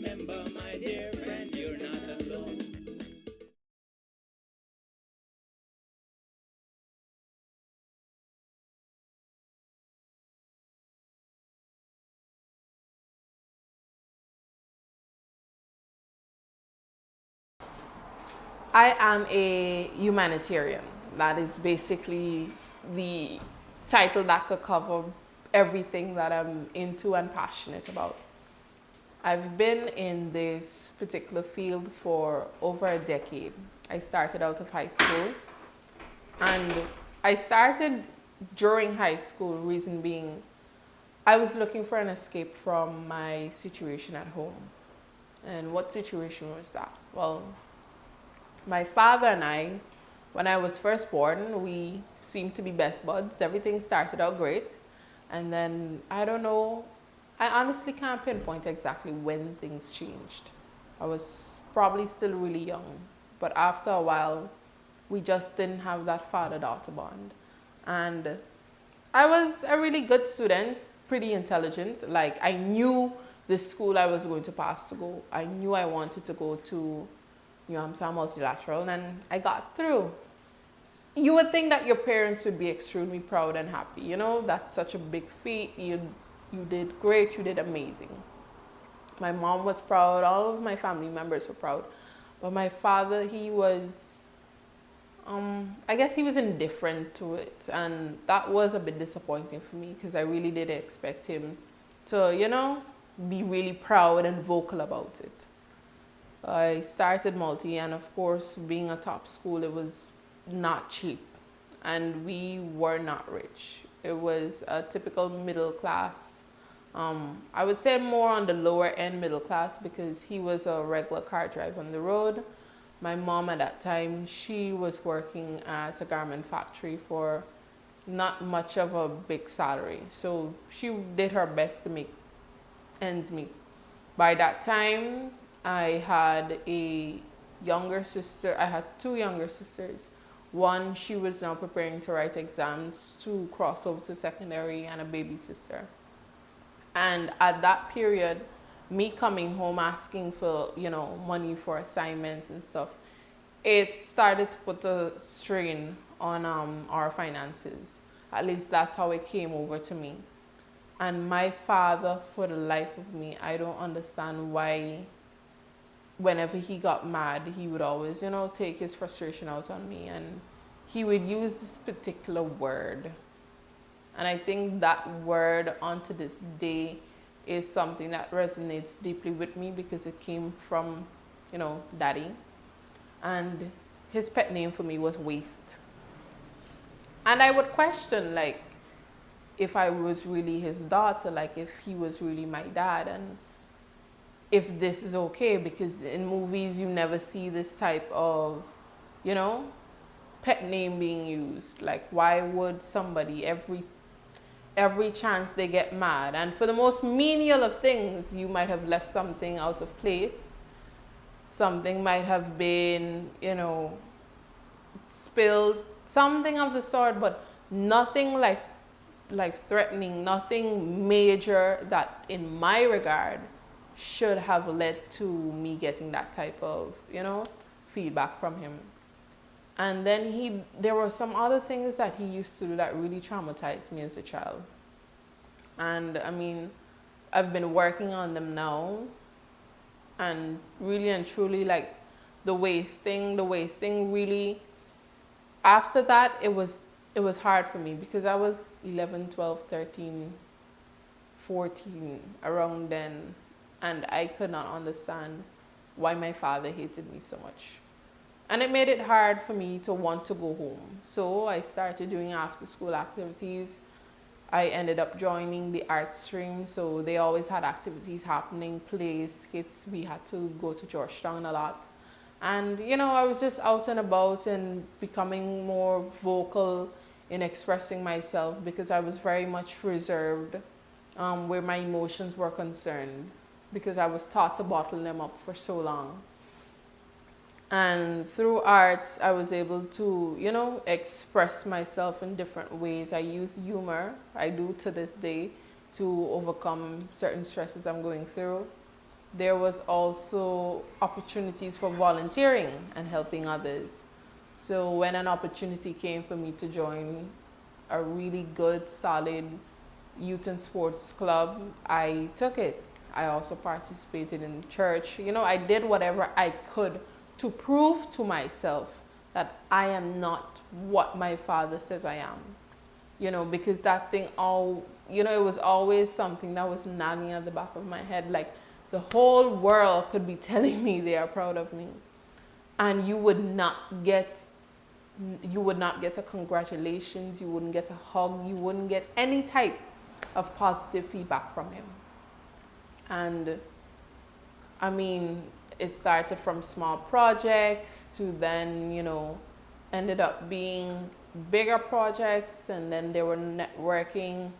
remember, my dear friend, you're not alone. I am a humanitarian. That is basically the title that could cover everything that I'm into and passionate about. I've been in this particular field for over a decade. I started out of high school, and I started during high school, reason being I was looking for an escape from my situation at home. And what situation was that? Well, my father and I, when I was first born, we seemed to be best buds. Everything started out great. And then, I don't know, I honestly can't pinpoint exactly when things changed. I was probably still really young. But after a while, we just didn't have that father daughter bond. And I was a really good student, pretty intelligent. Like, I knew the school I was going to pass to go. I knew I wanted to go to some multilateral, and I got through. You would think that your parents would be extremely proud and happy. That's such a big feat. You did great. You did amazing. My mom was proud. All of my family members were proud. But my father, he was, I guess he was indifferent to it. And that was a bit disappointing for me because I really did expect him to, be really proud and vocal about it. I started multi, and of course, being a top school, it was not cheap. And we were not rich. It was a typical middle class. I would say more on the lower end middle class because he was a regular car driver on the road. My mom at that time, she was working at a garment factory for not much of a big salary. So she did her best to make ends meet. By that time, I had a younger sister. I had two younger sisters. One, she was now preparing to write exams to cross over to secondary, and a baby sister. And at that period, me coming home asking for, money for assignments and stuff, it started to put a strain on our finances. At least that's how it came over to me. And my father, for the life of me, I don't understand why whenever he got mad, he would always, take his frustration out on me. And he would use this particular word. And I think that word onto this day is something that resonates deeply with me because it came from, daddy. And his pet name for me was Waste. And I would question, like, if I was really his daughter, like if he was really my dad, and if this is okay, because in movies you never see this type of, pet name being used. Like, why would somebody every chance they get mad, and for the most menial of things, you might have left something out of place, something might have been, spilled, something of the sort, but nothing life threatening, nothing major that in my regard should have led to me getting that type of, feedback from him. And then there were some other things that he used to do that really traumatized me as a child. And I mean, I've been working on them now, and really and truly, like the waist thing really, after that, it was hard for me because I was 11, 12, 13, 14, around then, and I could not understand why my father hated me so much. And it made it hard for me to want to go home. So I started doing after school activities. I ended up joining the art stream, so they always had activities happening, plays, skits. We had to go to Georgetown a lot. And, I was just out and about and becoming more vocal in expressing myself because I was very much reserved where my emotions were concerned because I was taught to bottle them up for so long. And through arts, I was able to, express myself in different ways. I use humor, I do to this day, to overcome certain stresses I'm going through. there was also opportunities for volunteering and helping others. So when an opportunity came for me to join a really good, solid youth and sports club, I took it. I also participated in church. You know, I did whatever I could to prove to myself that I am not what my father says I am. You know, because that thing all, you know, it was always something that was nagging at the back of my head. Like, the whole world could be telling me they are proud of me, and you would not get a congratulations, you wouldn't get a hug, you wouldn't get any type of positive feedback from him. And I mean, it started from small projects to then, you know, ended up being bigger projects, and then there were networking.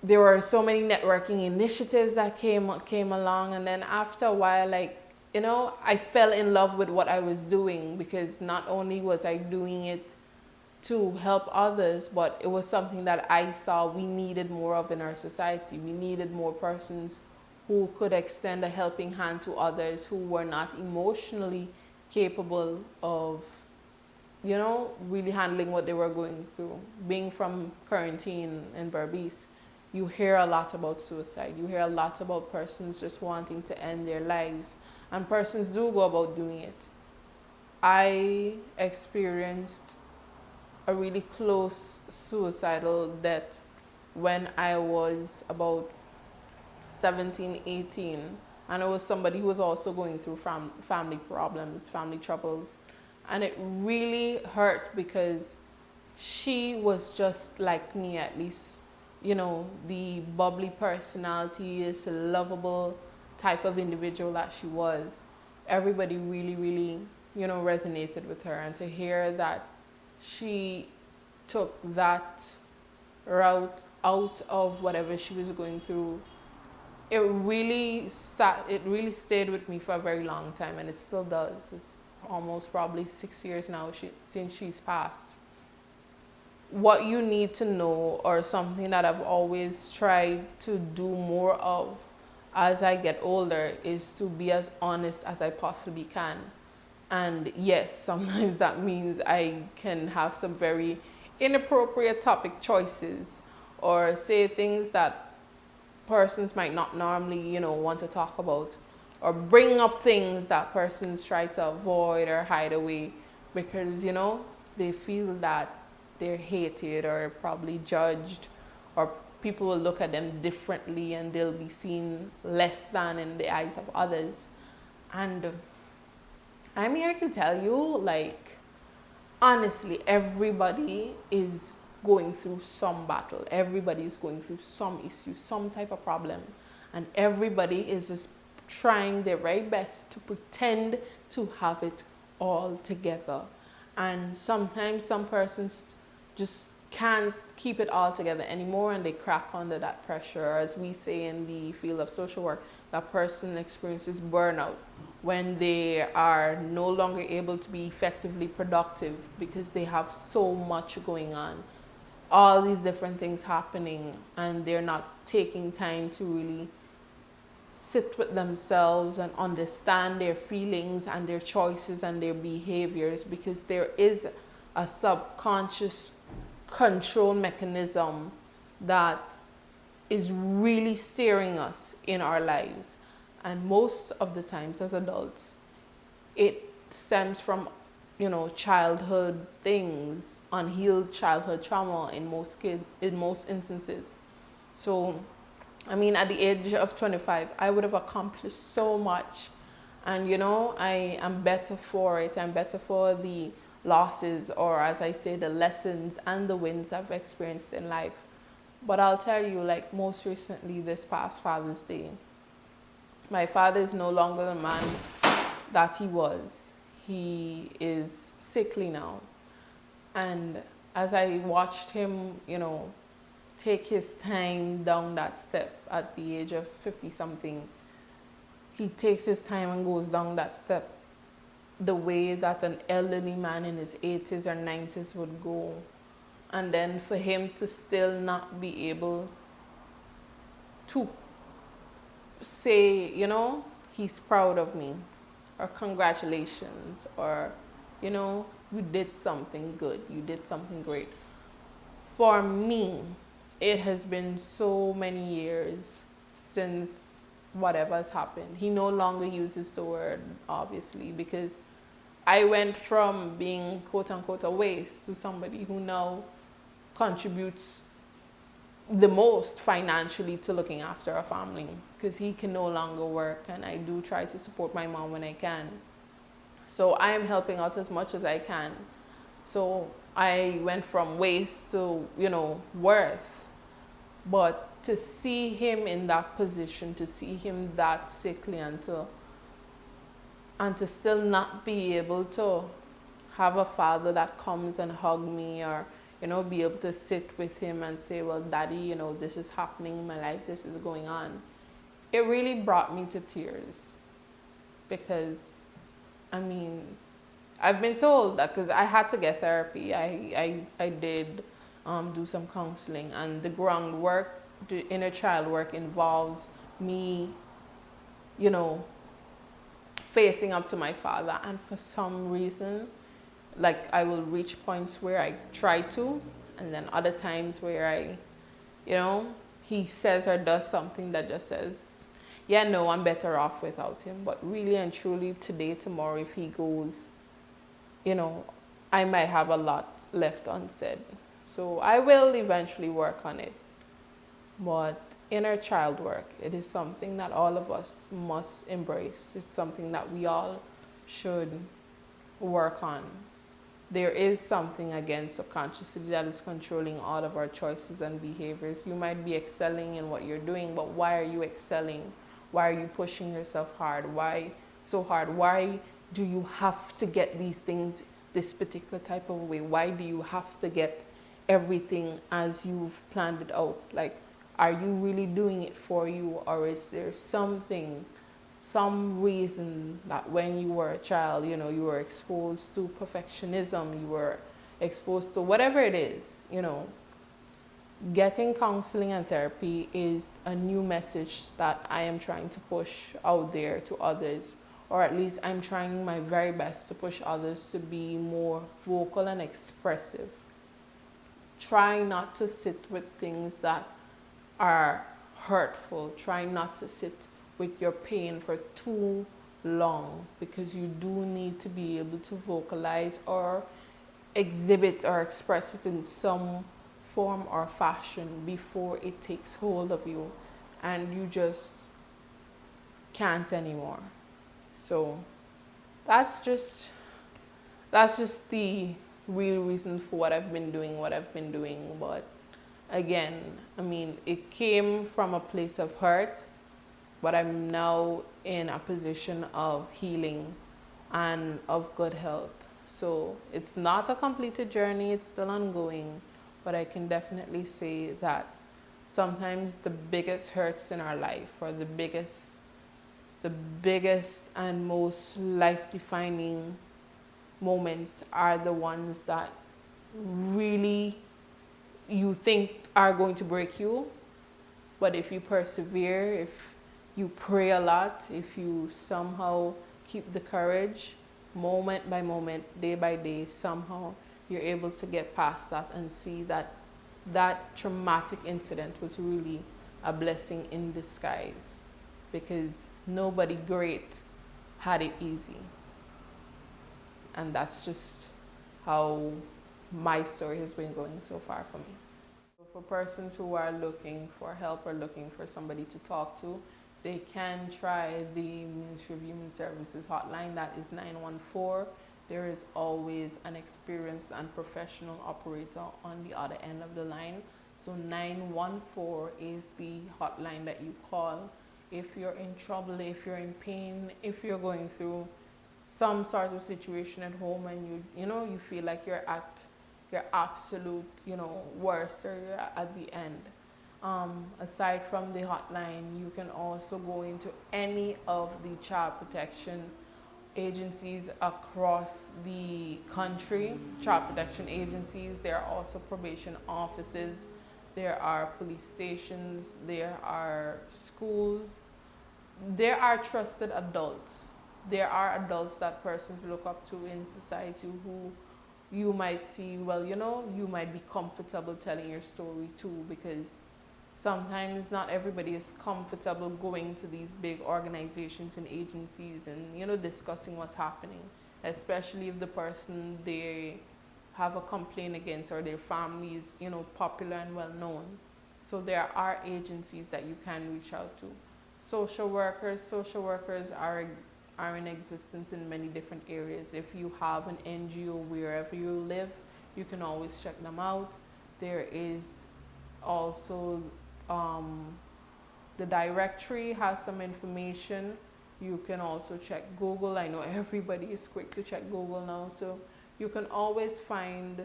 There were so many networking initiatives that came along, and then after a while, like, you know, I fell in love with what I was doing, because not only was I doing it to help others, but it was something that I saw we needed more of in our society. We needed more persons who could extend a helping hand to others who were not emotionally capable of, you know, really handling what they were going through. Being from quarantine in Berbice, you hear a lot about suicide. You hear a lot about persons just wanting to end their lives, and persons do go about doing it. I experienced a really close suicidal death when I was about 17, 18, and it was somebody who was also going through family problems, family troubles, and it really hurt because she was just like me, at least, you know, the bubbly personality, is a lovable type of individual that she was. Everybody really, really, you know, resonated with her, and to hear that she took that route out of whatever she was going through, it really stayed with me for a very long time, and it still does. It's almost probably 6 years now since she's passed. What you need to know, or something that I've always tried to do more of as I get older, is to be as honest as I possibly can. And yes, sometimes that means I can have some very inappropriate topic choices, or say things that persons might not normally, you know, want to talk about, or bring up things that persons try to avoid or hide away, because, you know, they feel that they're hated or probably judged, or people will look at them differently and they'll be seen less than in the eyes of others. And I'm here to tell you, like, honestly, everybody is going through some battle. Everybody is going through some issue, some type of problem. And everybody is just trying their very best to pretend to have it all together. And sometimes some persons just can't keep it all together anymore, and they crack under that pressure. As we say in the field of social work, that person experiences burnout when they are no longer able to be effectively productive because they have so much going on, all these different things happening, and they're not taking time to really sit with themselves and understand their feelings and their choices and their behaviors, because there is a subconscious control mechanism that is really steering us in our lives. And most of the times as adults, it stems from, you know, childhood things, unhealed childhood trauma in most kids, in most instances. So, I mean, at the age of 25, I would have accomplished so much. And, you know, I am better for it. I'm better for the losses, or as I say, the lessons and the wins I've experienced in life. But I'll tell you, like, most recently, this past Father's Day, my father is no longer the man that he was. He is sickly now. And as I watched him, you know, take his time down that step at the age of 50 something, he takes his time and goes down that step the way that an elderly man in his 80s or 90s would go. And then for him to still not be able to say, you know, he's proud of me, or congratulations, or, you know, you did something good, you did something great. For me, it has been so many years since whatever has happened. He no longer uses the word, obviously, because I went from being quote unquote a waste to somebody who now contributes the most financially to looking after a family, because he can no longer work, and I do try to support my mom when I can. So I am helping out as much as I can. So I went from waste to, you know, worth. But to see him in that position, to see him that sickly, and to still not be able to have a father that comes and hug me, or, you know, be able to sit with him and say, well, daddy, you know, this is happening in my life, this is going on. It really brought me to tears, because, I mean, I've been told that, because I had to get therapy. I did do some counseling, and the groundwork, the inner child work, involves me, you know, facing up to my father. And for some reason, like, I will reach points where I try to, and then other times where I, you know, he says or does something that just says, yeah, no, I'm better off without him. But really and truly, today, tomorrow, if he goes, you know, I might have a lot left unsaid. So I will eventually work on it. But inner child work, it is something that all of us must embrace. It's something that we all should work on. There is something, again, subconsciously, that is controlling all of our choices and behaviors. You might be excelling in what you're doing, but why are you excelling? Why are you pushing yourself hard? Why so hard? Why do you have to get these things this particular type of way? Why do you have to get everything as you've planned it out? Like, are you really doing it for you, or is there something, some reason that when you were a child, you know, you were exposed to perfectionism, you were exposed to whatever it is, you know? Getting counseling and therapy is a new message that I am trying to push out there to others, or at least I'm trying my very best to push others to be more vocal and expressive. Try not to sit with things that are hurtful. Try not to sit with your pain for too long, because you do need to be able to vocalize or exhibit or express it in some form or fashion before it takes hold of you and you just can't anymore. So that's just the real reason for what I've been doing. But again, I mean, it came from a place of hurt, but I'm now in a position of healing and of good health. So it's not a completed journey, it's still ongoing, but I can definitely say that sometimes the biggest hurts in our life, or the biggest and most life-defining moments, are the ones that really you think are going to break you. But if you persevere, if you pray a lot, if you somehow keep the courage, moment by moment, day by day, somehow you're able to get past that and see that that traumatic incident was really a blessing in disguise, because nobody great had it easy. And that's just how my story has been going so far for me. So for persons who are looking for help or looking for somebody to talk to, they can try the Ministry of Human Services hotline. That is 914. There is always an experienced and professional operator on the other end of the line. So 914 is the hotline that you call if you're in trouble, if you're in pain, if you're going through some sort of situation at home and you feel like you're at your absolute, worst, or you're at the end. Aside from the hotline, you can also go into any of the child protection agencies across the country, child protection agencies. There are also probation offices, there are police stations, there are schools, there are trusted adults. There are adults that persons look up to in society who you might see, well, you know, you might be comfortable telling your story too, because sometimes not everybody is comfortable going to these big organizations and agencies and, you know, discussing what's happening, especially if the person they have a complaint against or their family is, you know, popular and well known. So there are agencies that you can reach out to. Social workers are in existence in many different areas. If you have an NGO wherever you live, you can always check them out. There is also the directory has some information. You can also check Google. I know everybody is quick to check Google now, so you can always find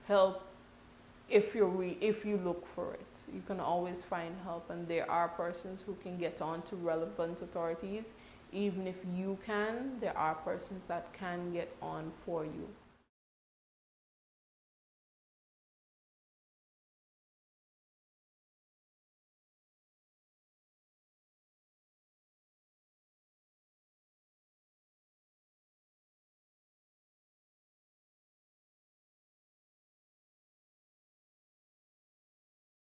help if you look for it. You can always find help, and there are persons who can get on to relevant authorities. Even if you can, there are persons that can get on for you.